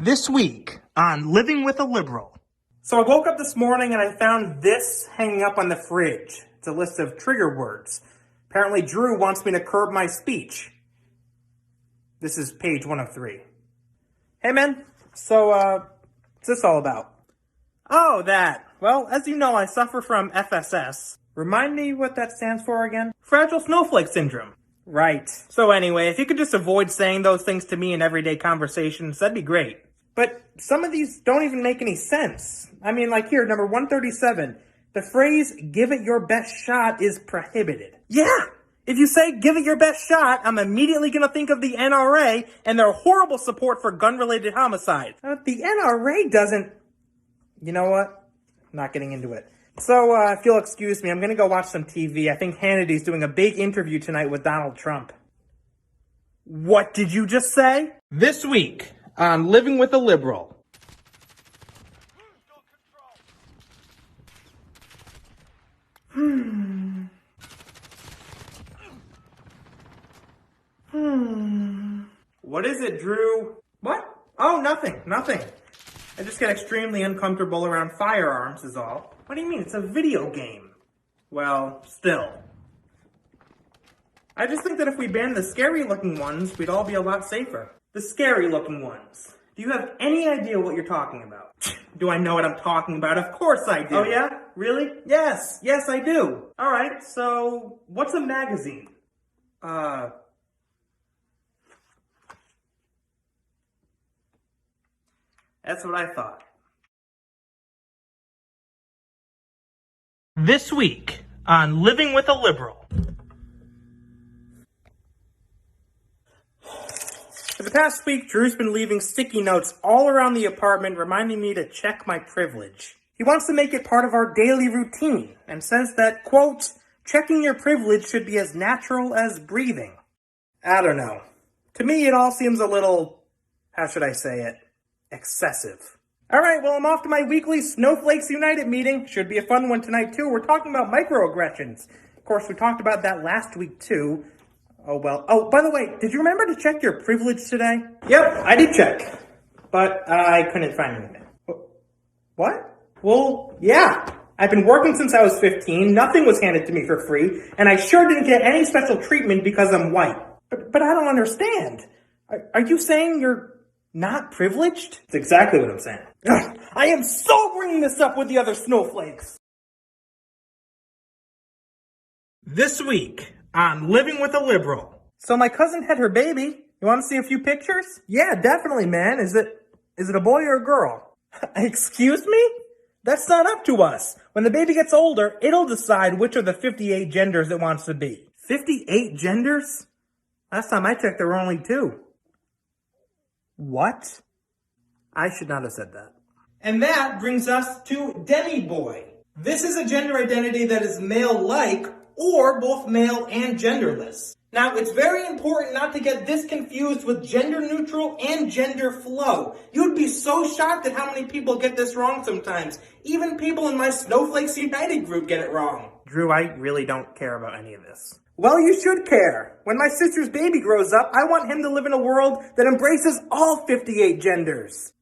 This week on Living with a Liberal. So I woke up this morning and I found this hanging up on the fridge. It's a list of trigger words. Apparently Drew wants me to curb my speech. This is page 1 of 3. Hey man, so what's this all about? Oh, that. Well, as you know, I suffer from FSS. Remind me what that stands for again? Fragile Snowflake Syndrome. Right. So anyway, if you could just avoid saying those things to me in everyday conversations, that'd be great. But some of these don't even make any sense. I mean, like here, number 137, the phrase, give it your best shot, is prohibited. Yeah! If you say, give it your best shot, I'm immediately going to think of the NRA and their horrible support for gun-related homicide. The NRA doesn't... You know what? I'm not getting into it. So, if you'll excuse me, I'm going to go watch some TV. I think Hannity's doing a big interview tonight with Donald Trump. What did you just say? This week on Living with a Liberal. What is it, Drew? What? Oh, nothing. I just get extremely uncomfortable around firearms is all. What do you mean? It's a video game. Well, still. I just think that if we banned the scary-looking ones, we'd all be a lot safer. The scary-looking ones. Do you have any idea what you're talking about? Do I know what I'm talking about? Of course I do. Oh yeah? Really? Yes, I do. Alright, so what's a magazine? That's what I thought. This week on Living with a Liberal. For the past week, Drew's been leaving sticky notes all around the apartment reminding me to check my privilege. He wants to make it part of our daily routine and says that, quote, checking your privilege should be as natural as breathing. I don't know. To me, it all seems a little, how should I say it, excessive. Alright, well, I'm off to my weekly Snowflakes United meeting. Should be a fun one tonight, too. We're talking about microaggressions. Of course, we talked about that last week, too. Oh, well. Oh, by the way, did you remember to check your privilege today? Yep, I did check. But I couldn't find anything. What? Well, yeah. I've been working since I was 15. Nothing was handed to me for free. And I sure didn't get any special treatment because I'm white. But I don't understand. Are you saying you're not privileged? That's exactly what I'm saying. Ugh, I am so bringing this up with the other snowflakes. This week on Living with a Liberal. So my cousin had her baby. You want to see a few pictures? Yeah, definitely, man. Is it a boy or a girl? Excuse me? That's not up to us. When the baby gets older, it'll decide which of the 58 genders it wants to be. 58 genders? Last time I checked, there were only 2. What? I should not have said that. And that brings us to demi-boy. This is a gender identity that is male-like or both male and genderless. Now, it's very important not to get this confused with gender-neutral and gender flow. You'd be so shocked at how many people get this wrong sometimes. Even people in my Snowflakes United group get it wrong. Drew, I really don't care about any of this. Well, you should care. When my sister's baby grows up, I want him to live in a world that embraces all 58 genders.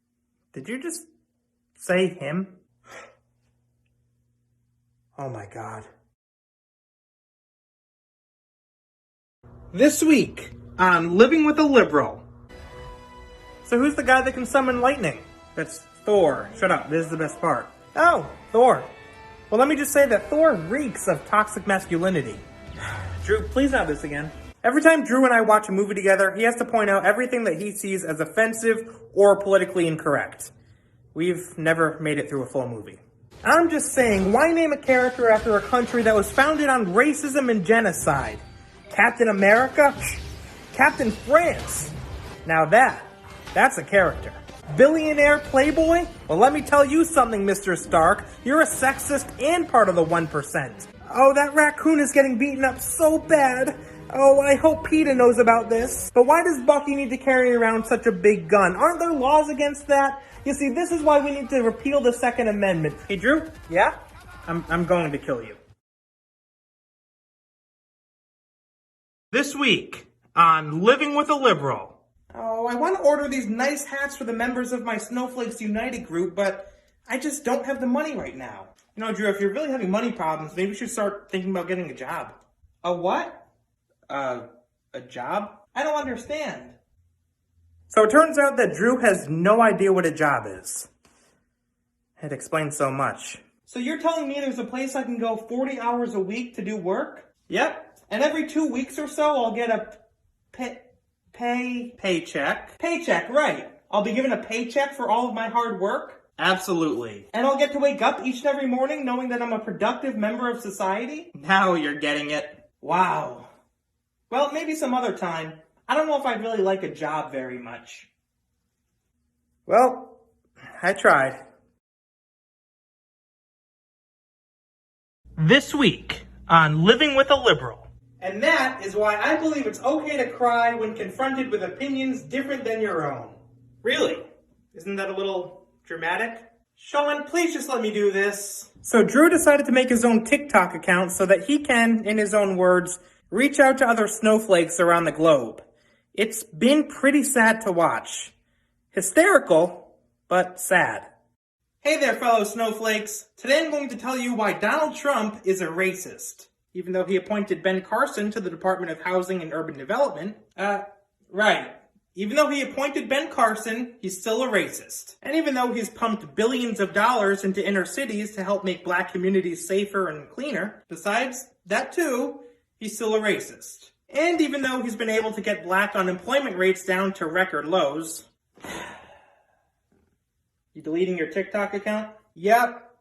Did you just say him? Oh my God. This week on Living with a Liberal. So who's the guy that can summon lightning? That's Thor. Shut up, this is the best part. Oh, Thor. Well, let me just say that Thor reeks of toxic masculinity. Drew, please not this again. Every time Drew and I watch a movie together, he has to point out everything that he sees as offensive or politically incorrect. We've never made it through a full movie. I'm just saying, why name a character after a country that was founded on racism and genocide? Captain America? Captain France? Now that's a character. Billionaire playboy? Well, let me tell you something, Mr. Stark. You're a sexist and part of the 1%. Oh, that raccoon is getting beaten up so bad. Oh, I hope PETA knows about this. But why does Bucky need to carry around such a big gun? Aren't there laws against that? You see, this is why we need to repeal the Second Amendment. Hey, Drew? Yeah? I'm going to kill you. This week on Living with a Liberal. Oh, I want to order these nice hats for the members of my Snowflakes United group, but I just don't have the money right now. You know, Drew, if you're really having money problems, maybe you should start thinking about getting a job. A what? A job? I don't understand. So it turns out that Drew has no idea what a job is. It explains so much. So you're telling me there's a place I can go 40 hours a week to do work? Yep. And every 2 weeks or so, I'll get a paycheck. Paycheck, right. I'll be given a paycheck for all of my hard work? Absolutely. And I'll get to wake up each and every morning knowing that I'm a productive member of society? Now you're getting it. Wow. Well, maybe some other time. I don't know if I really like a job very much. Well, I tried. This week on Living with a Liberal. And that is why I believe it's okay to cry when confronted with opinions different than your own. Really? Isn't that a little dramatic? Sean, please just let me do this. So Drew decided to make his own TikTok account so that he can, in his own words, reach out to other snowflakes around the globe. It's been pretty sad to watch. Hysterical, but sad. Hey there, fellow snowflakes. Today I'm going to tell you why Donald Trump is a racist. Even though he appointed Ben Carson to the Department of Housing and Urban Development. Right. Even though he appointed Ben Carson, he's still a racist. And even though he's pumped billions of dollars into inner cities to help make black communities safer and cleaner, besides that too, he's still a racist. And even though he's been able to get black unemployment rates down to record lows. You deleting your TikTok account? Yep.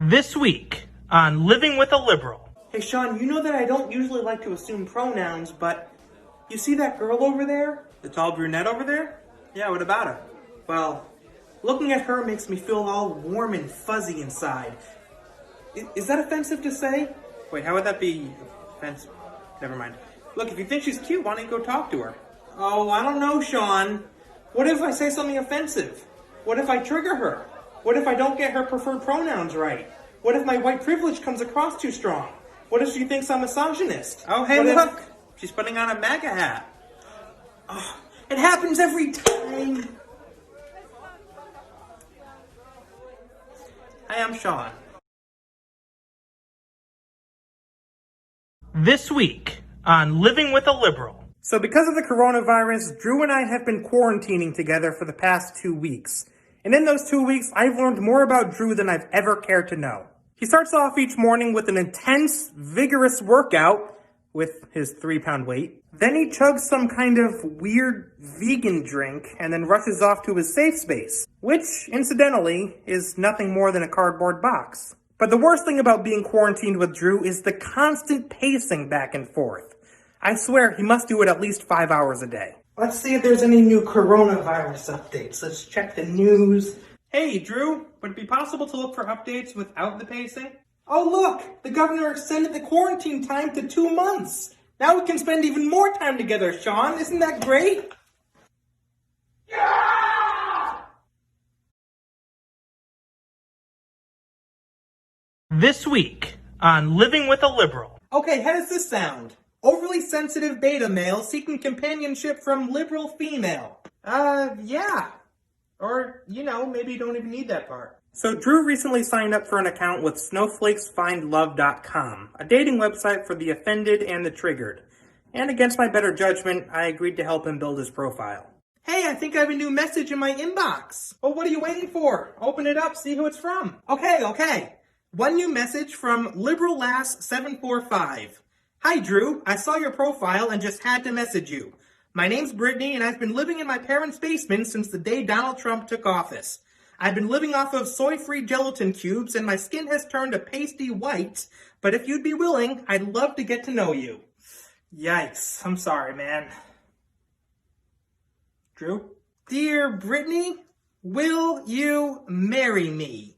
This week on Living with a Liberal. Hey Sean, you know that I don't usually like to assume pronouns, but you see that girl over there? The tall brunette over there? Yeah, what about her? Well, looking at her makes me feel all warm and fuzzy inside. Is that offensive to say? Wait, how would that be offensive? Never mind. Look, if you think she's cute, why don't you go talk to her? Oh, I don't know, Sean. What if I say something offensive? What if I trigger her? What if I don't get her preferred pronouns right? What if my white privilege comes across too strong? What if she thinks I'm misogynist? Oh, hey, look. She's putting on a MAGA hat. Oh, it happens every time. Hi, I'm Sean. This week on Living with a Liberal. So because of the coronavirus, Drew and I have been quarantining together for the past 2 weeks. And in those 2 weeks, I've learned more about Drew than I've ever cared to know. He starts off each morning with an intense, vigorous workout with his 3-pound weight. Then he chugs some kind of weird vegan drink and then rushes off to his safe space, which, incidentally, is nothing more than a cardboard box. But the worst thing about being quarantined with Drew is the constant pacing back and forth. I swear he must do it at least 5 hours a day. Let's see if there's any new coronavirus updates. Let's check the news. Hey, Drew, would it be possible to look for updates without the pacing? Oh, look! The governor extended the quarantine time to 2 months. Now we can spend even more time together, Sean. Isn't that great? Yeah! This week on Living with a Liberal. Okay, how does this sound? Overly sensitive beta male seeking companionship from liberal female. Yeah. Or, maybe you don't even need that part. So Drew recently signed up for an account with snowflakesfindlove.com, a dating website for the offended and the triggered. And against my better judgment, I agreed to help him build his profile. Hey, I think I have a new message in my inbox. Oh, what are you waiting for? Open it up, see who it's from. Okay. One new message from LiberalLass745. Hi, Drew. I saw your profile and just had to message you. My name's Brittany, and I've been living in my parents' basement since the day Donald Trump took office. I've been living off of soy-free gelatin cubes, and my skin has turned a pasty white, but if you'd be willing, I'd love to get to know you. Yikes. I'm sorry, man. Drew? Dear Brittany, will you marry me?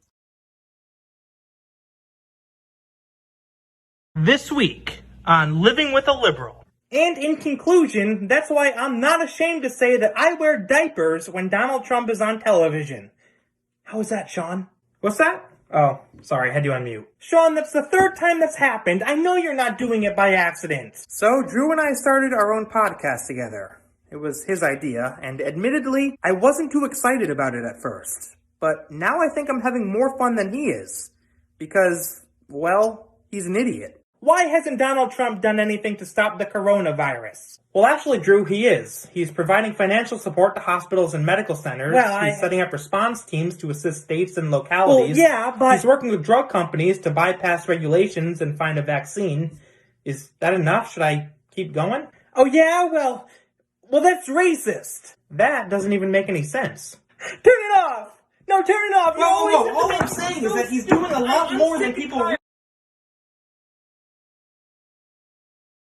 This week on Living with a Liberal. And in conclusion, that's why I'm not ashamed to say that I wear diapers when Donald Trump is on television. How was that, Sean? What's that? Oh, sorry, I had you on mute. Sean, that's the third time that's happened. I know you're not doing it by accident. So, Drew and I started our own podcast together. It was his idea, and admittedly, I wasn't too excited about it at first. But now I think I'm having more fun than he is. Because, well, he's an idiot. Why hasn't Donald Trump done anything to stop the coronavirus? Well, actually, Drew, he is. He's providing financial support to hospitals and medical centers. He's setting up response teams to assist states and localities. Well, yeah, but... He's working with drug companies to bypass regulations and find a vaccine. Is that enough? Should I keep going? Oh, yeah? Well, that's racist. That doesn't even make any sense. Turn it off! No, turn it off! Whoa. All I'm saying is that he's doing a lot more than people...